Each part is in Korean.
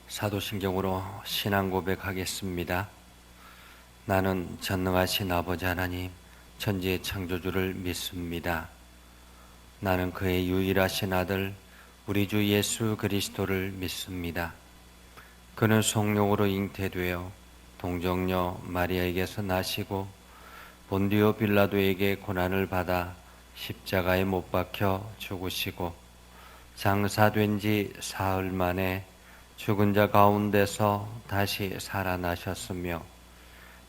사도신경으로 신앙 고백하겠습니다. 나는 전능하신 아버지 하나님 천지의 창조주를 믿습니다. 나는 그의 유일하신 아들 우리 주 예수 그리스도를 믿습니다. 그는 성령으로 잉태되어 동정녀 마리아에게서 나시고 본디오 빌라도에게 고난을 받아 십자가에 못 박혀 죽으시고 장사된 지 사흘 만에 죽은 자 가운데서 다시 살아나셨으며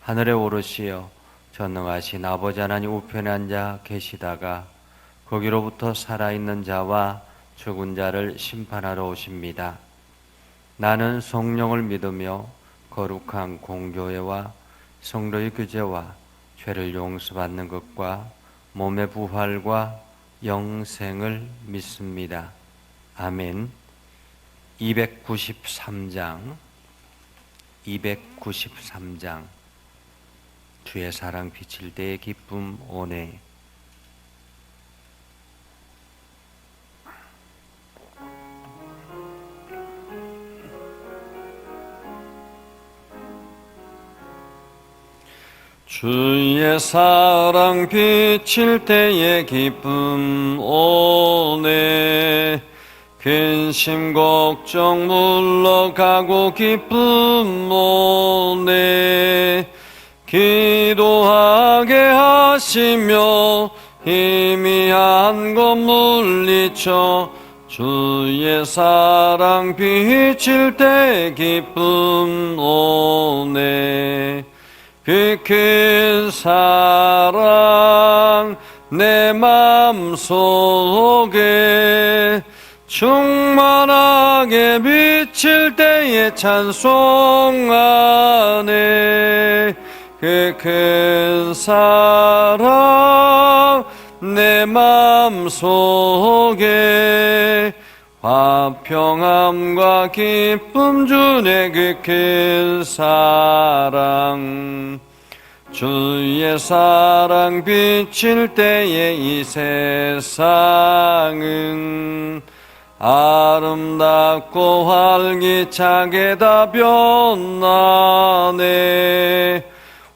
하늘에 오르시어 전능하신 아버지 하나님 우편에 앉아 계시다가 거기로부터 살아있는 자와 죽은 자를 심판하러 오십니다. 나는 성령을 믿으며 거룩한 공교회와 성도의 규제와 죄를 용서받는 것과 몸의 부활과 영생을 믿습니다. 아멘. 293장 주의 사랑 비칠 때의 기쁨 오네. 주의 사랑 비칠 때의 기쁨 오네. 근심 걱정 물러가고 기쁨 오네. 기도하게 하시며 희미한 것 물리쳐 주의 사랑 비칠 때 기쁨 오네. 그 큰 사랑 내 맘속에 충만하게 비칠 때에 찬송하네. 그 큰 사랑 내 맘속에 화평함과 기쁨 주네. 그 큰 사랑 주의 사랑 비칠 때에 이 세상은 아름답고 활기차게 다 변하네.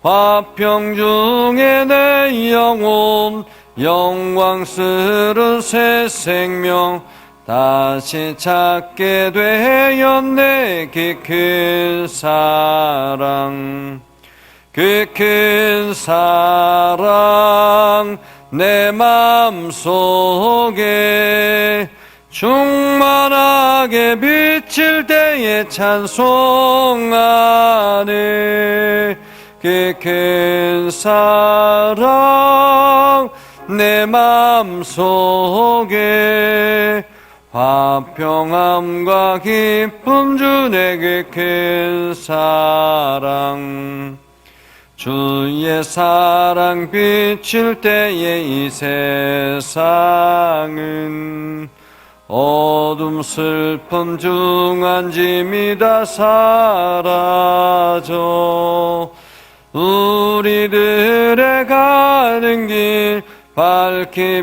화평 중에 내 영혼 영광스러운 새 생명 다시 찾게 되었네. 그 큰 사랑 그 큰 사랑 내 맘속에 충만하게 비칠 때에 찬송하네. 그 큰 사랑 내 맘속에 화평함과 기쁨 주네. 그 큰 사랑 주의 사랑 비칠 때에 이 세상은 어둠 슬픔 중한 짐이 다 사라져 우리들의 가는 길 밝게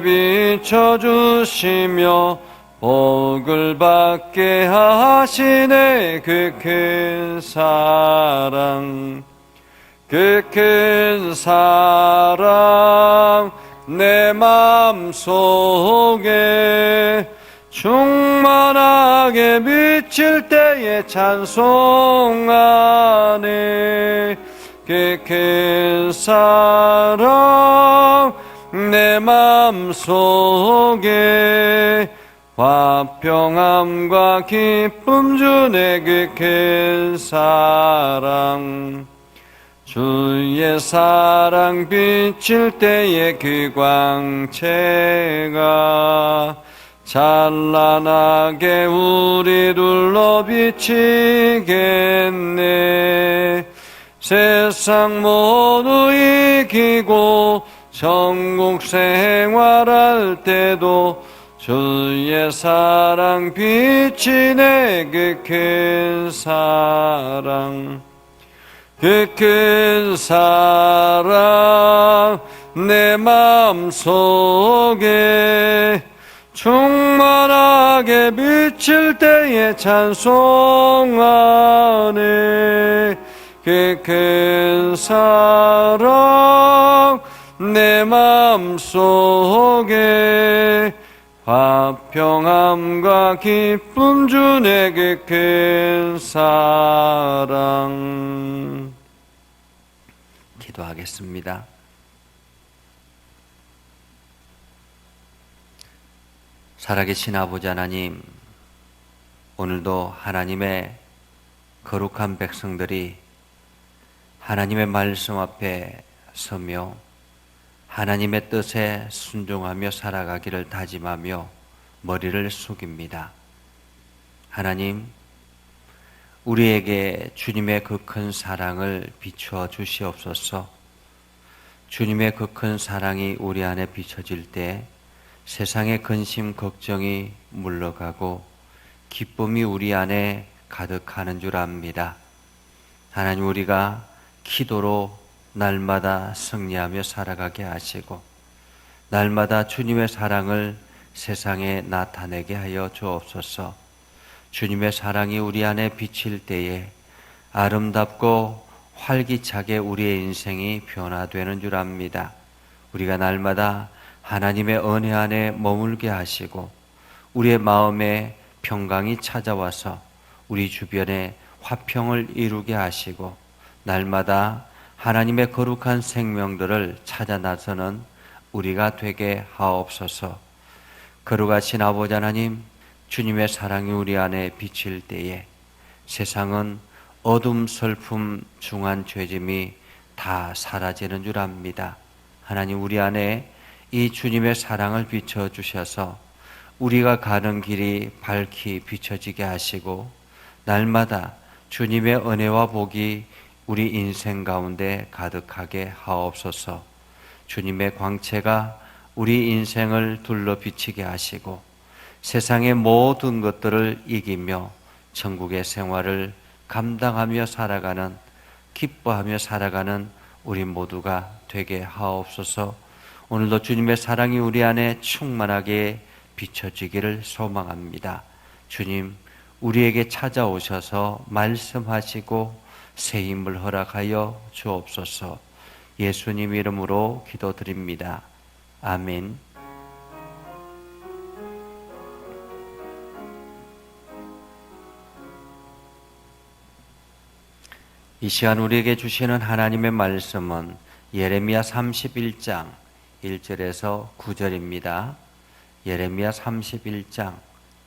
비춰주시며 복을 받게 하시네. 그 큰 사랑 그 큰 사랑 내 맘속에 충만하게 비칠 때에 찬송하네. 그 큰 사랑 내 맘속에 화평함과 기쁨 주네. 그 큰 사랑 주의 사랑 비칠 때에 그 광채가 찬란하게 우리 둘러 비치겠네. 세상 모두 이기고 천국 생활할 때도 주의 사랑 비치네. 그 큰 사랑 그 큰 사랑 내 맘속에 충만하게 비칠 때에 찬송하네. 그 큰 사랑 내 마음속에 화평함과 기쁨 주네. 그 큰 사랑. 기도하겠습니다. 살아계신 아버지 하나님, 오늘도 하나님의 거룩한 백성들이 하나님의 말씀 앞에 서며 하나님의 뜻에 순종하며 살아가기를 다짐하며 머리를 숙입니다. 하나님, 우리에게 주님의 그 큰 사랑을 비추어 주시옵소서. 주님의 그 큰 사랑이 우리 안에 비춰질 때 세상의 근심 걱정이 물러가고 기쁨이 우리 안에 가득하는 줄 압니다. 하나님, 우리가 기도로 날마다 승리하며 살아가게 하시고 날마다 주님의 사랑을 세상에 나타내게 하여 주옵소서. 주님의 사랑이 우리 안에 비칠 때에 아름답고 활기차게 우리의 인생이 변화되는 줄 압니다. 우리가 날마다 하나님의 은혜 안에 머물게 하시고 우리의 마음에 평강이 찾아와서 우리 주변에 화평을 이루게 하시고 날마다 하나님의 거룩한 생명들을 찾아 나서는 우리가 되게 하옵소서. 거룩하신 아버지 하나님, 주님의 사랑이 우리 안에 비칠 때에 세상은 어둠, 슬픔, 중한 죄짐이 다 사라지는 줄 압니다. 하나님, 우리 안에 이 주님의 사랑을 비춰주셔서 우리가 가는 길이 밝히 비춰지게 하시고 날마다 주님의 은혜와 복이 우리 인생 가운데 가득하게 하옵소서. 주님의 광채가 우리 인생을 둘러 비치게 하시고 세상의 모든 것들을 이기며 천국의 생활을 감당하며 살아가는, 기뻐하며 살아가는 우리 모두가 되게 하옵소서. 오늘도 주님의 사랑이 우리 안에 충만하게 비춰지기를 소망합니다. 주님, 우리에게 찾아오셔서 말씀하시고 새 힘을 허락하여 주옵소서. 예수님 이름으로 기도드립니다. 아멘. 이 시간 우리에게 주시는 하나님의 말씀은 예레미야 31장 1절에서 9절입니다. 예레미야 31장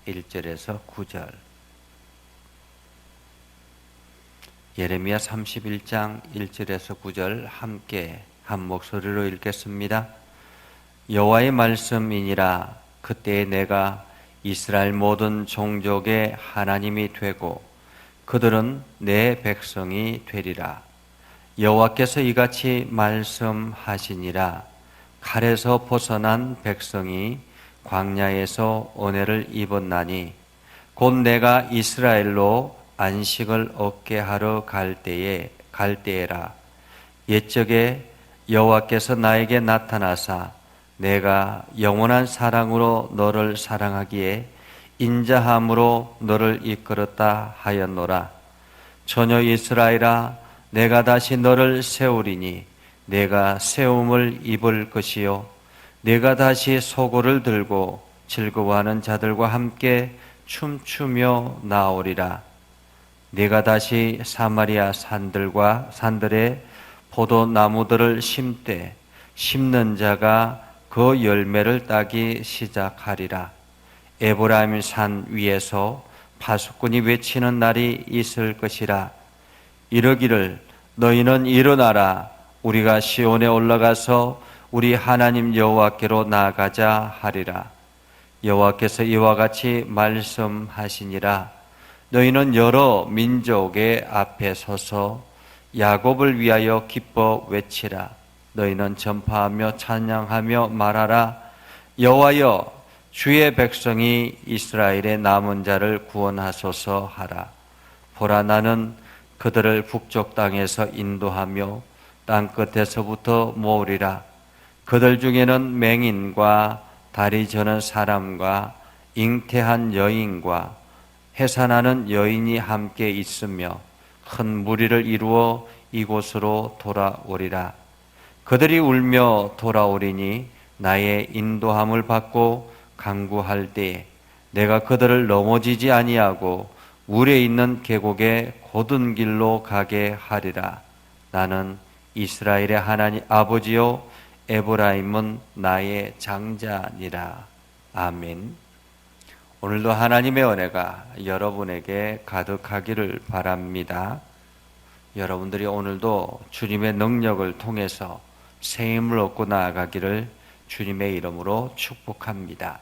1절에서 9절. 예레미야 31장 1절에서 9절 함께 한 목소리로 읽겠습니다. 여호와의 말씀이니라. 그때에 내가 이스라엘 모든 종족의 하나님이 되고 그들은 내 백성이 되리라. 여호와께서 이같이 말씀하시니라. 칼에서 벗어난 백성이 광야에서 은혜를 입었나니 곧 내가 이스라엘로 안식을 얻게 하러 갈 때에라. 옛적에 여호와께서 나에게 나타나사 내가 영원한 사랑으로 너를 사랑하기에 인자함으로 너를 이끌었다 하였노라. 처녀 이스라엘아, 내가 다시 너를 세우리니 내가 세움을 입을 것이요 내가 다시 소고를 들고 즐거워하는 자들과 함께 춤추며 나오리라. 내가 다시 사마리아 산들에 포도나무들을 심되 심는 자가 그 열매를 따기 시작하리라. 에브라임 산 위에서 파수꾼이 외치는 날이 있을 것이라. 이러기를 너희는 일어나라. 우리가 시온에 올라가서 우리 하나님 여호와께로 나아가자 하리라. 여호와께서 이와 같이 말씀하시니라. 너희는 여러 민족의 앞에 서서 야곱을 위하여 기뻐 외치라. 너희는 전파하며 찬양하며 말하라. 여호와여, 주의 백성이 이스라엘의 남은 자를 구원하소서 하라. 보라, 나는 그들을 북쪽 땅에서 인도하며 땅 끝에서부터 모으리라. 그들 중에는 맹인과 다리 저는 사람과 잉태한 여인과 해산하는 여인이 함께 있으며 큰 무리를 이루어 이곳으로 돌아오리라. 그들이 울며 돌아오리니 나의 인도함을 받고 간구할 때에 내가 그들을 넘어지지 아니하고 물에 있는 계곡에 곧은 길로 가게 하리라. 나는 이스라엘의 하나님 아버지요 에브라임은 나의 장자니라. 아멘. 오늘도 하나님의 은혜가 여러분에게 가득하기를 바랍니다. 여러분들이 오늘도 주님의 능력을 통해서 새 힘을 얻고 나아가기를 주님의 이름으로 축복합니다.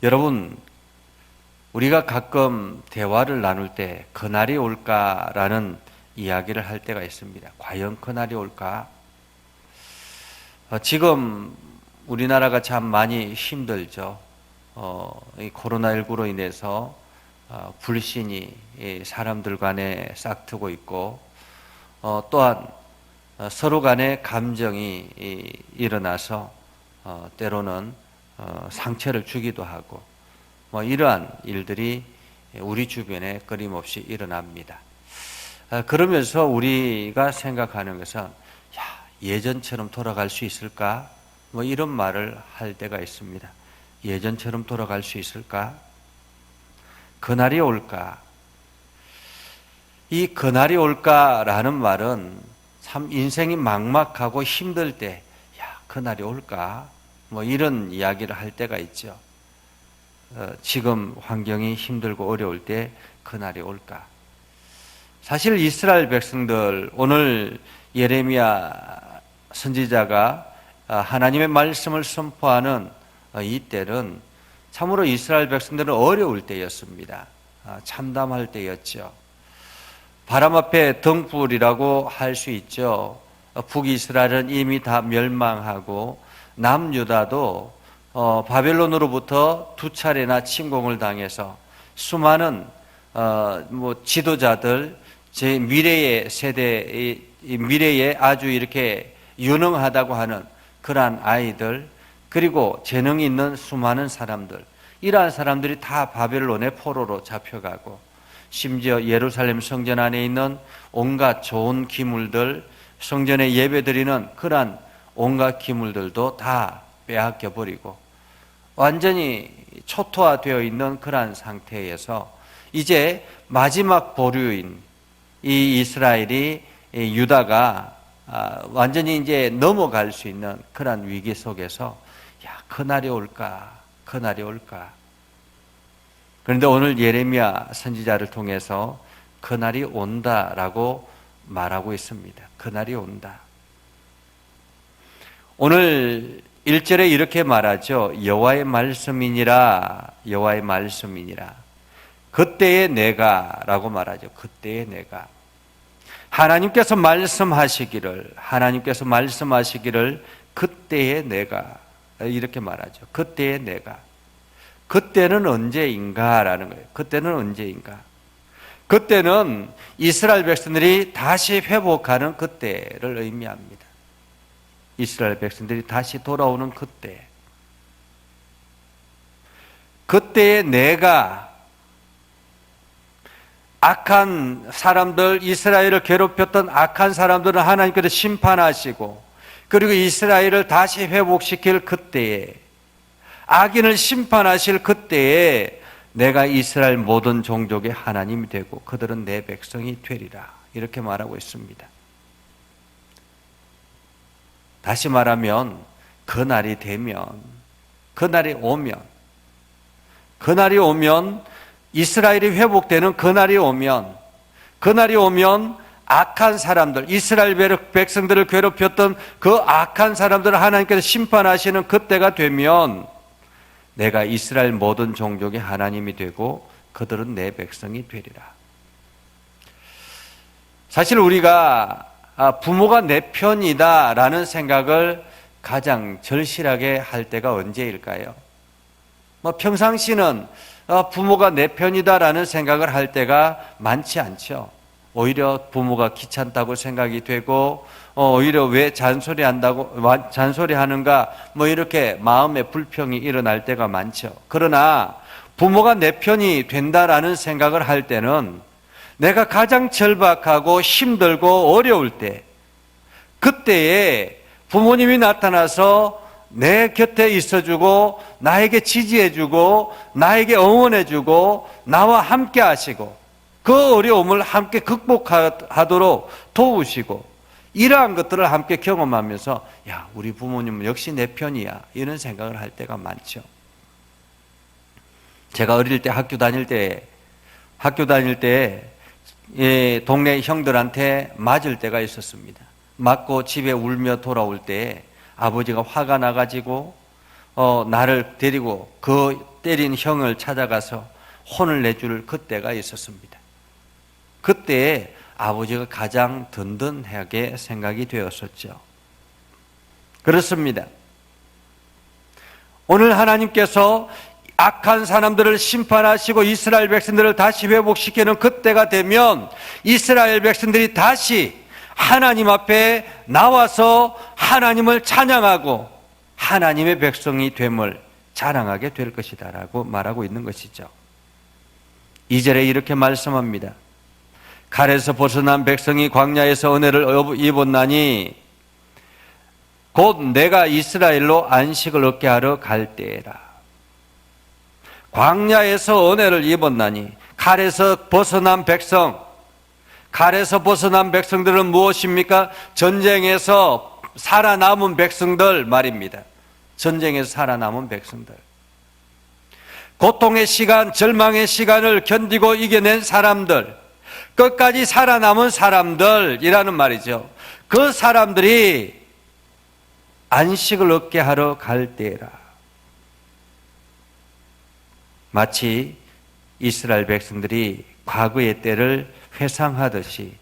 여러분, 우리가 가끔 대화를 나눌 때 그날이 올까라는 이야기를 할 때가 있습니다. 과연 그날이 올까? 지금 우리나라가 참 많이 힘들죠. 이 코로나19로 인해서 불신이 사람들 간에 싹트고 있고, 또한 서로 간에 감정이 일어나서 때로는 상처를 주기도 하고, 이러한 일들이 우리 주변에 끊임없이 일어납니다. 그러면서 우리가 생각하는 것은 예전처럼 돌아갈 수 있을까? 이런 말을 할 때가 있습니다. 예전처럼 돌아갈 수 있을까? 그날이 올까? 이 그날이 올까라는 말은 참 인생이 막막하고 힘들 때, 그날이 올까? 이런 이야기를 할 때가 있죠. 지금 환경이 힘들고 어려울 때 그날이 올까? 사실 이스라엘 백성들, 오늘 예레미야 선지자가 하나님의 말씀을 선포하는 이때는 참으로 이스라엘 백성들은 어려울 때였습니다. 참담할 때였죠. 바람 앞에 등불이라고 할 수 있죠. 북이스라엘은 이미 다 멸망하고 남유다도 바벨론으로부터 2차례나 침공을 당해서 수많은 지도자들, 제 미래의 세대, 미래에 아주 이렇게 유능하다고 하는 그러한 아이들, 그리고 재능이 있는 수많은 사람들, 이러한 사람들이 다 바벨론의 포로로 잡혀가고, 심지어 예루살렘 성전 안에 있는 온갖 좋은 기물들, 성전에 예배드리는 그러한 온갖 기물들도 다 빼앗겨 버리고 완전히 초토화되어 있는 그러한 상태에서 이제 마지막 보류인 이 이스라엘이, 유다가 완전히 이제 넘어갈 수 있는 그러한 위기 속에서 그날이 올까? 그날이 올까? 그런데 오늘 예레미야 선지자를 통해서 그날이 온다라고 말하고 있습니다. 그날이 온다. 오늘 1절에 이렇게 말하죠. 여호와의 말씀이니라, 여호와의 말씀이니라. 그때의 내가라고 말하죠. 그때의 내가. 하나님께서 말씀하시기를 그때의 내가, 이렇게 말하죠. 그때의 내가. 그때는 언제인가라는 거예요. 그때는 언제인가? 그때는 이스라엘 백성들이 다시 회복하는 그때를 의미합니다. 이스라엘 백성들이 다시 돌아오는 그때. 그때의 내가, 악한 사람들, 이스라엘을 괴롭혔던 악한 사람들은 하나님께서 심판하시고, 그리고 이스라엘을 다시 회복시킬 그때에, 악인을 심판하실 그때에 내가 이스라엘 모든 종족의 하나님이 되고 그들은 내 백성이 되리라, 이렇게 말하고 있습니다. 다시 말하면 그날이 되면, 그날이 오면 이스라엘이 회복되는 그날이 오면 악한 사람들, 이스라엘 백성들을 괴롭혔던 그 악한 사람들을 하나님께서 심판하시는 그때가 되면 내가 이스라엘 모든 종족의 하나님이 되고 그들은 내 백성이 되리라. 사실 우리가 부모가 내 편이다라는 생각을 가장 절실하게 할 때가 언제일까요? 평상시는 부모가 내 편이다라는 생각을 할 때가 많지 않죠. 오히려 부모가 귀찮다고 생각이 되고 오히려 왜 잔소리하는가 뭐 이렇게 마음의 불평이 일어날 때가 많죠. 그러나 부모가 내 편이 된다라는 생각을 할 때는 내가 가장 절박하고 힘들고 어려울 때, 그때에 부모님이 나타나서 내 곁에 있어주고 나에게 지지해주고 나에게 응원해주고 나와 함께 하시고 그 어려움을 함께 극복하도록 도우시고 이러한 것들을 함께 경험하면서 야, 우리 부모님은 역시 내 편이야 이런 생각을 할 때가 많죠. 제가 어릴 때 학교 다닐 때 동네 형들한테 맞을 때가 있었습니다. 맞고 집에 울며 돌아올 때 아버지가 화가 나가지고 나를 데리고 그 때린 형을 찾아가서 혼을 내줄 그때가 있었습니다. 그때 아버지가 가장 든든하게 생각이 되었었죠. 그렇습니다. 오늘 하나님께서 악한 사람들을 심판하시고 이스라엘 백성들을 다시 회복시키는 그때가 되면 이스라엘 백성들이 다시 하나님 앞에 나와서 하나님을 찬양하고 하나님의 백성이 됨을 자랑하게 될 것이다 라고 말하고 있는 것이죠. 2절에 이렇게 말씀합니다. 칼에서 벗어난 백성이 광야에서 은혜를 입었나니 곧 내가 이스라엘로 안식을 얻게 하러 갈 때라. 광야에서 은혜를 입었나니 칼에서 벗어난 백성들은 무엇입니까? 전쟁에서 살아남은 백성들 말입니다. 전쟁에서 살아남은 백성들. 고통의 시간, 절망의 시간을 견디고 이겨낸 사람들, 끝까지 살아남은 사람들이라는 말이죠. 그 사람들이 안식을 얻게 하러 갈 때라. 마치 이스라엘 백성들이 과거의 때를 회상하듯이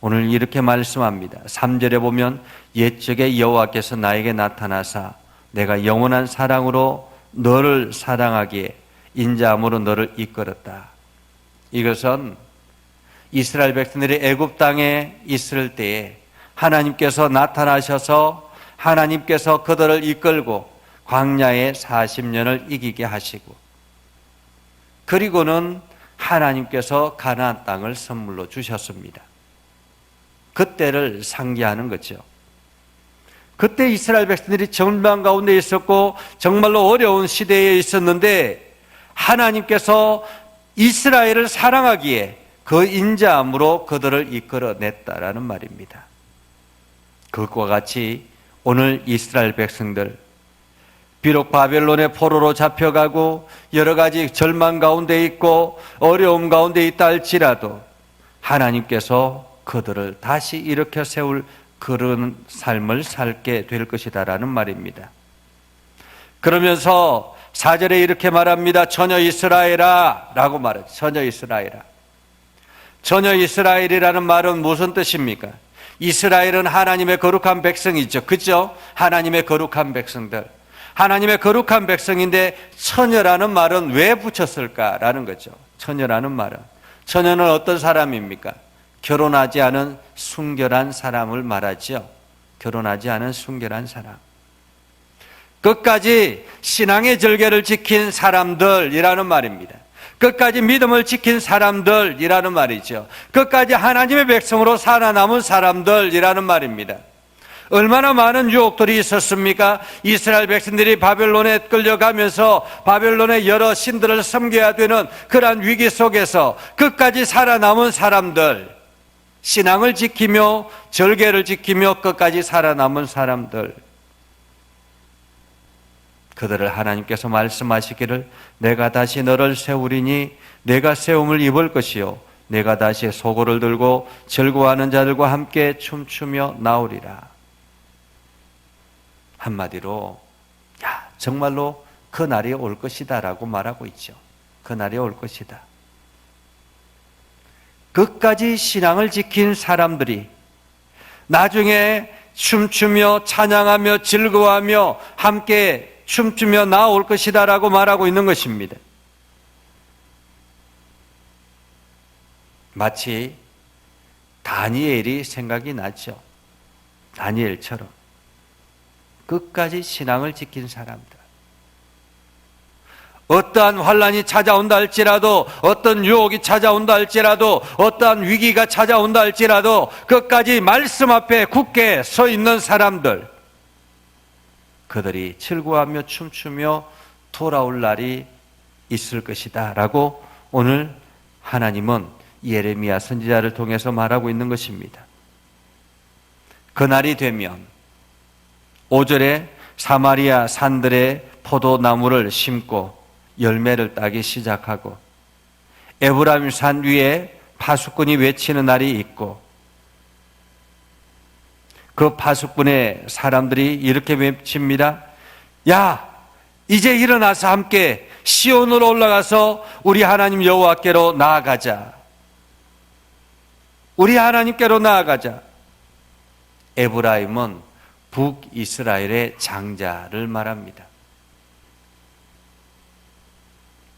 오늘 이렇게 말씀합니다. 3절에 보면 옛적에 여호와께서 나에게 나타나사 내가 영원한 사랑으로 너를 사랑하기에 인자함으로 너를 이끌었다. 이것은 이스라엘 백성들이 애굽 땅에 있을 때에 하나님께서 나타나셔서 하나님께서 그들을 이끌고 광야의 40년을 이기게 하시고 그리고는 하나님께서 가나안 땅을 선물로 주셨습니다. 그때를 상기하는 거죠. 그때 이스라엘 백성들이 절망 가운데 있었고 정말로 어려운 시대에 있었는데 하나님께서 이스라엘을 사랑하기에 그 인자함으로 그들을 이끌어냈다라는 말입니다. 그것과 같이 오늘 이스라엘 백성들 비록 바벨론의 포로로 잡혀가고 여러 가지 절망 가운데 있고 어려움 가운데 있다 할지라도 하나님께서 그들을 다시 일으켜 세울 그런 삶을 살게 될 것이다라는 말입니다. 그러면서 4절에 이렇게 말합니다. 처녀 이스라엘아 라고 말해요. 처녀 이스라엘아. 처녀 이스라엘이라는 말은 무슨 뜻입니까? 이스라엘은 하나님의 거룩한 백성이죠. 그죠? 하나님의 거룩한 백성들. 하나님의 거룩한 백성인데 처녀라는 말은 왜 붙였을까라는 거죠. 처녀라는 말은. 처녀는 어떤 사람입니까? 결혼하지 않은 순결한 사람을 말하죠. 결혼하지 않은 순결한 사람. 끝까지 신앙의 절개를 지킨 사람들이라는 말입니다. 끝까지 믿음을 지킨 사람들이라는 말이죠. 끝까지 하나님의 백성으로 살아남은 사람들이라는 말입니다. 얼마나 많은 유혹들이 있었습니까? 이스라엘 백성들이 바벨론에 끌려가면서 바벨론의 여러 신들을 섬겨야 되는 그러한 위기 속에서 끝까지 살아남은 사람들, 신앙을 지키며 절개를 지키며 끝까지 살아남은 사람들, 그들을 하나님께서 말씀하시기를 내가 다시 너를 세우리니 내가 세움을 입을 것이요 내가 다시 소고를 들고 즐거워하는 자들과 함께 춤추며 나오리라. 한마디로 정말로 그 날이 올 것이다 라고 말하고 있죠. 그 날이 올 것이다. 끝까지 신앙을 지킨 사람들이 나중에 춤추며 찬양하며 즐거워하며 함께 춤추며 나올 것이다 라고 말하고 있는 것입니다. 마치 다니엘이 생각이 나죠. 다니엘처럼 끝까지 신앙을 지킨 사람들. 어떠한 환란이 찾아온다 할지라도, 어떤 유혹이 찾아온다 할지라도, 어떠한 위기가 찾아온다 할지라도 끝까지 말씀 앞에 굳게 서 있는 사람들, 그들이 즐거워하며 춤추며 돌아올 날이 있을 것이다 라고 오늘 하나님은 예레미야 선지자를 통해서 말하고 있는 것입니다. 그날이 되면 5절에 사마리아 산들에 포도나무를 심고 열매를 따기 시작하고 에브라임 산 위에 파수꾼이 외치는 날이 있고 그 파수꾼의 사람들이 이렇게 외칩니다. 야, 이제 일어나서 함께 시온으로 올라가서 우리 하나님 여호와께로 나아가자. 우리 하나님께로 나아가자. 에브라임은 북이스라엘의 장자를 말합니다.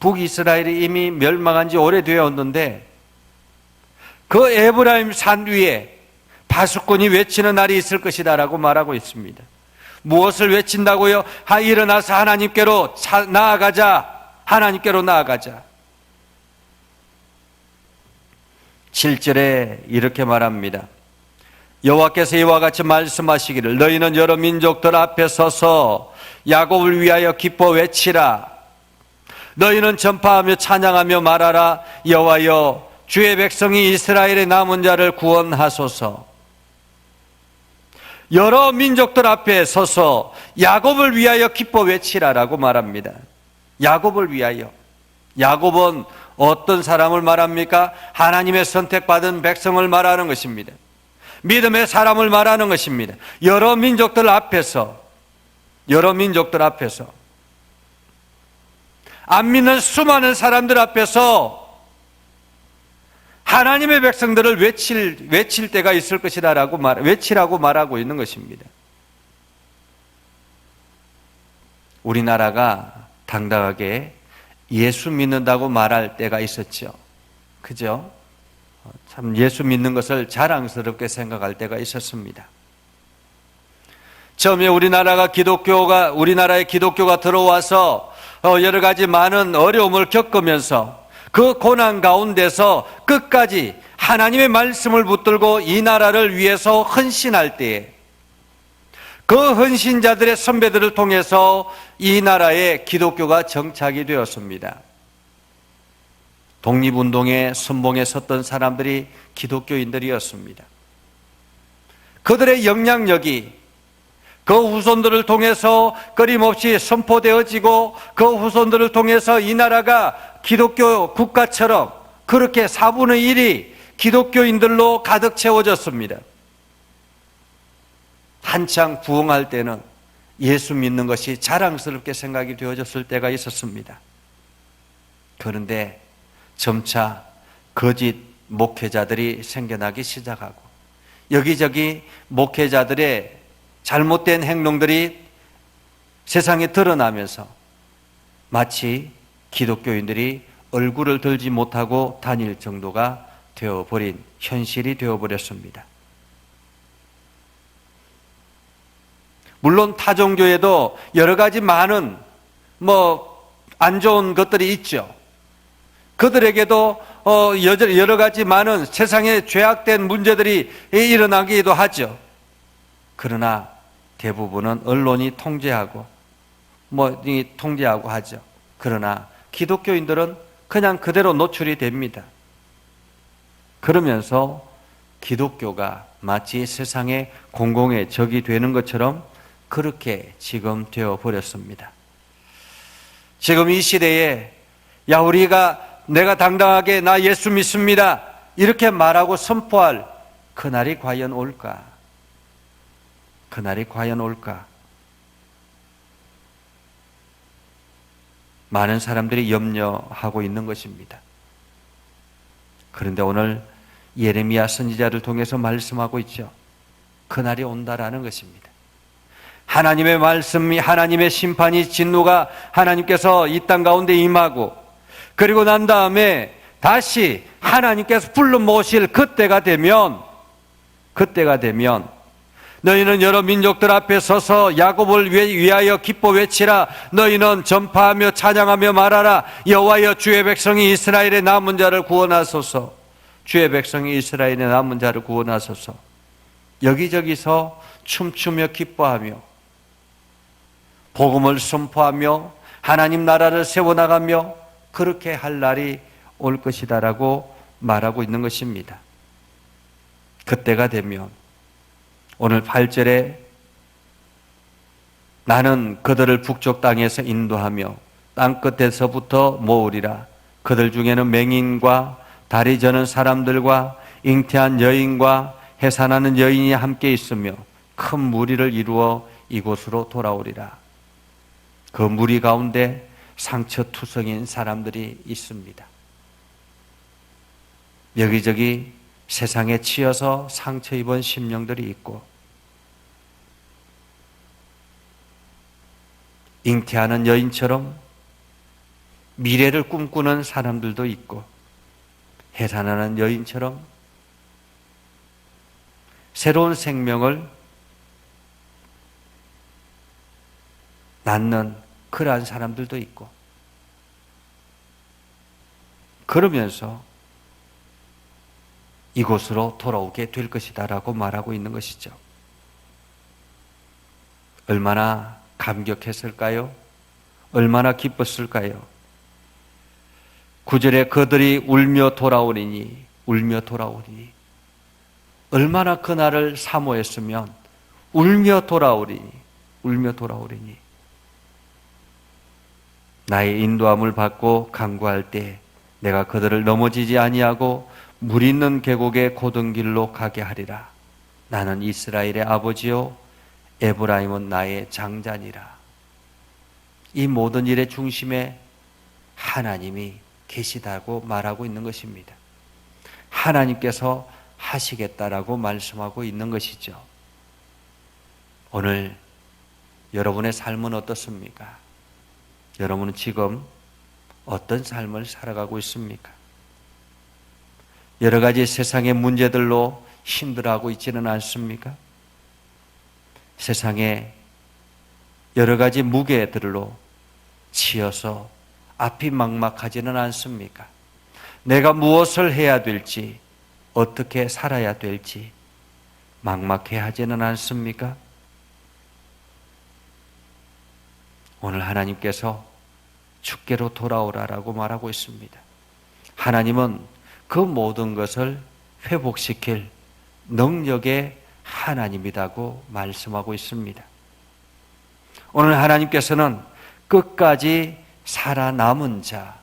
북이스라엘이 이미 멸망한 지 오래되었는데 그 에브라임 산 위에 파수꾼이 외치는 날이 있을 것이다 라고 말하고 있습니다. 무엇을 외친다고요? 일어나서 하나님께로 나아가자. 하나님께로 나아가자. 7절에 이렇게 말합니다. 여호와께서 이와 같이 말씀하시기를 너희는 여러 민족들 앞에 서서 야곱을 위하여 기뻐 외치라. 너희는 전파하며 찬양하며 말하라. 여호와여, 주의 백성이 이스라엘의 남은 자를 구원하소서. 여러 민족들 앞에 서서 야곱을 위하여 기뻐 외치라라고 말합니다. 야곱을 위하여. 야곱은 어떤 사람을 말합니까? 하나님의 선택받은 백성을 말하는 것입니다. 믿음의 사람을 말하는 것입니다. 여러 민족들 앞에서 안 믿는 수많은 사람들 앞에서 하나님의 백성들을 외칠 때가 있을 것이다라고 외치라고 말하고 있는 것입니다. 우리나라가 당당하게 예수 믿는다고 말할 때가 있었죠. 그죠? 참 예수 믿는 것을 자랑스럽게 생각할 때가 있었습니다. 처음에 우리나라에 기독교가 들어와서 여러 가지 많은 어려움을 겪으면서 그 고난 가운데서 끝까지 하나님의 말씀을 붙들고 이 나라를 위해서 헌신할 때에 그 헌신자들의 선배들을 통해서 이 나라에 기독교가 정착이 되었습니다. 독립운동의 선봉에 섰던 사람들이 기독교인들이었습니다. 그들의 영향력이 그 후손들을 통해서 끊임없이 선포되어지고 그 후손들을 통해서 이 나라가 기독교 국가처럼 그렇게 4분의 1이 기독교인들로 가득 채워졌습니다. 한창 부흥할 때는 예수 믿는 것이 자랑스럽게 생각이 되어졌을 때가 있었습니다. 그런데 점차 거짓 목회자들이 생겨나기 시작하고 여기저기 목회자들의 잘못된 행동들이 세상에 드러나면서 마치 기독교인들이 얼굴을 들지 못하고 다닐 정도가 되어버린 현실이 되어버렸습니다. 물론 타종교에도 여러 가지 많은 안 좋은 것들이 있죠. 그들에게도 여러 가지 많은 세상에 죄악된 문제들이 일어나기도 하죠. 그러나 대부분은 언론이 통제하고 통제하고 하죠. 그러나 기독교인들은 그냥 그대로 노출이 됩니다. 그러면서 기독교가 마치 세상의 공공의 적이 되는 것처럼 그렇게 지금 되어 버렸습니다. 지금 이 시대에 내가 당당하게 나 예수 믿습니다 이렇게 말하고 선포할 그날이 과연 올까? 그날이 과연 올까? 많은 사람들이 염려하고 있는 것입니다. 그런데 오늘 예레미야 선지자를 통해서 말씀하고 있죠. 그날이 온다라는 것입니다. 하나님의 말씀이 하나님의 심판이 진노가 하나님께서 이 땅 가운데 임하고 그리고 난 다음에 다시 하나님께서 불러 모실 그때가 되면 그때가 되면 너희는 여러 민족들 앞에 서서 야곱을 위하여 기뻐 외치라. 너희는 전파하며 찬양하며 말하라. 여호와여, 주의 백성이 이스라엘의 남은 자를 구원하소서. 주의 백성이 이스라엘의 남은 자를 구원하소서. 여기저기서 춤추며 기뻐하며 복음을 선포하며 하나님 나라를 세워나가며 그렇게 할 날이 올 것이다라고 말하고 있는 것입니다. 그때가 되면 오늘 8절에 나는 그들을 북쪽 땅에서 인도하며 땅끝에서부터 모으리라. 그들 중에는 맹인과 다리 저는 사람들과 잉태한 여인과 해산하는 여인이 함께 있으며 큰 무리를 이루어 이곳으로 돌아오리라. 그 무리 가운데 상처투성인 사람들이 있습니다. 여기저기 세상에 치여서 상처 입은 심령들이 있고 잉태하는 여인처럼 미래를 꿈꾸는 사람들도 있고 해산하는 여인처럼 새로운 생명을 낳는 그러한 사람들도 있고 그러면서 이곳으로 돌아오게 될 것이다 라고 말하고 있는 것이죠. 얼마나 감격했을까요? 얼마나 기뻤을까요? 9절에 그들이 울며 돌아오리니 얼마나 그날을 사모했으면 울며 돌아오리니 나의 인도함을 받고 간구할 때 내가 그들을 넘어지지 아니하고 물 있는 계곡의 고든 길로 가게 하리라. 나는 이스라엘의 아버지요 에브라임은 나의 장자니라. 이 모든 일의 중심에 하나님이 계시다고 말하고 있는 것입니다. 하나님께서 하시겠다라고 말씀하고 있는 것이죠. 오늘 여러분의 삶은 어떻습니까? 여러분은 지금 어떤 삶을 살아가고 있습니까? 여러 가지 세상의 문제들로 힘들어하고 있지는 않습니까? 세상에 여러 가지 무게들로 치여서 앞이 막막하지는 않습니까? 내가 무엇을 해야 될지, 어떻게 살아야 될지 막막해 하지는 않습니까? 오늘 하나님께서 주께로 돌아오라라고 말하고 있습니다. 하나님은 그 모든 것을 회복시킬 능력의 하나님이라고 말씀하고 있습니다. 오늘 하나님께서는 끝까지 살아남은 자,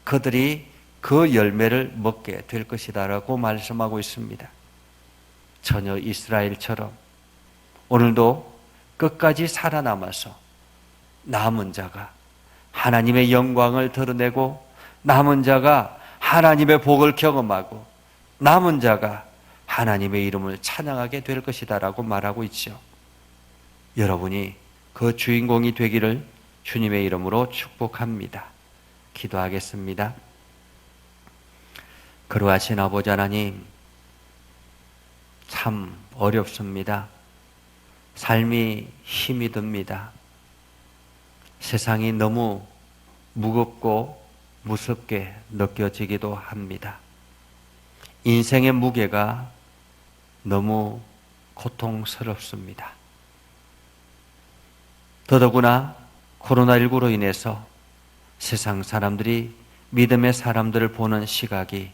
그들이 그 열매를 먹게 될 것이다라고 말씀하고 있습니다. 전혀 이스라엘처럼 오늘도 끝까지 살아남아서 남은 자가 하나님의 영광을 드러내고 남은 자가 하나님의 복을 경험하고 남은 자가 하나님의 이름을 찬양하게 될 것이다라고 말하고 있죠. 여러분이 그 주인공이 되기를 주님의 이름으로 축복합니다. 기도하겠습니다. 거룩하신 아버지 하나님, 참 어렵습니다. 삶이 힘이 듭니다. 세상이 너무 무겁고 무섭게 느껴지기도 합니다. 인생의 무게가 너무 고통스럽습니다. 더더구나 코로나19로 인해서 세상 사람들이 믿음의 사람들을 보는 시각이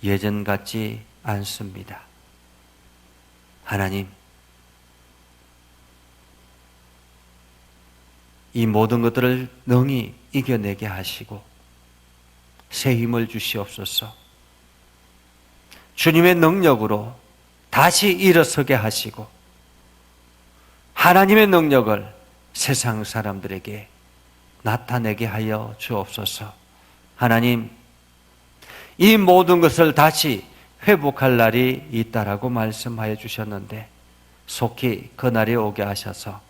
예전 같지 않습니다. 하나님, 이 모든 것들을 능히 이겨내게 하시고 새 힘을 주시옵소서. 주님의 능력으로 다시 일어서게 하시고 하나님의 능력을 세상 사람들에게 나타내게 하여 주옵소서. 하나님, 이 모든 것을 다시 회복할 날이 있다라고 말씀하여 주셨는데 속히 그 날이 오게 하셔서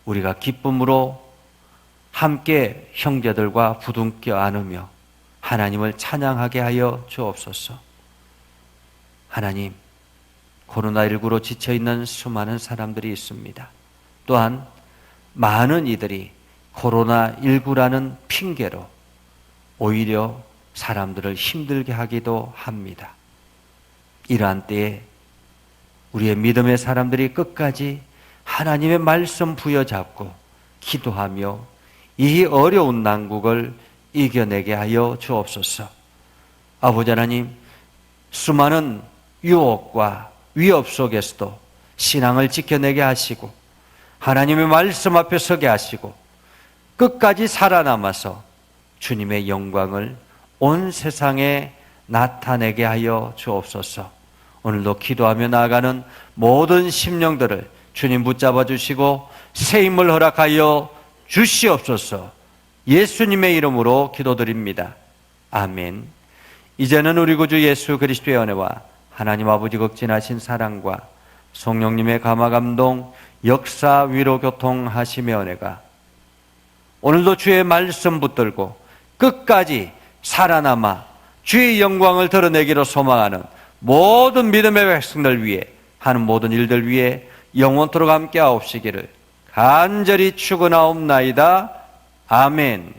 우리가 기쁨으로 함께 형제들과 부둥켜 안으며 하나님을 찬양하게 하여 주옵소서. 하나님, 코로나19로 지쳐있는 수많은 사람들이 있습니다. 또한 많은 이들이 코로나19라는 핑계로 오히려 사람들을 힘들게 하기도 합니다. 이러한 때에 우리의 믿음의 사람들이 끝까지 하나님의 말씀 부여잡고 기도하며 이 어려운 난국을 이겨내게 하여 주옵소서. 아버지 하나님, 수많은 유혹과 위협 속에서도 신앙을 지켜내게 하시고 하나님의 말씀 앞에 서게 하시고 끝까지 살아남아서 주님의 영광을 온 세상에 나타내게 하여 주옵소서. 오늘도 기도하며 나아가는 모든 심령들을 주님 붙잡아 주시고 새 힘을 허락하여 주시옵소서. 예수님의 이름으로 기도드립니다. 아멘. 이제는 우리 구주 예수 그리스도의 은혜와 하나님 아버지 극진하신 사랑과 성령님의 감화감동 역사 위로 교통하심의 은혜가 오늘도 주의 말씀 붙들고 끝까지 살아남아 주의 영광을 드러내기로 소망하는 모든 믿음의 백성들 위해 하는 모든 일들 위해 영원토록 함께 하옵시기를 간절히 축원하옵나이다. 아멘.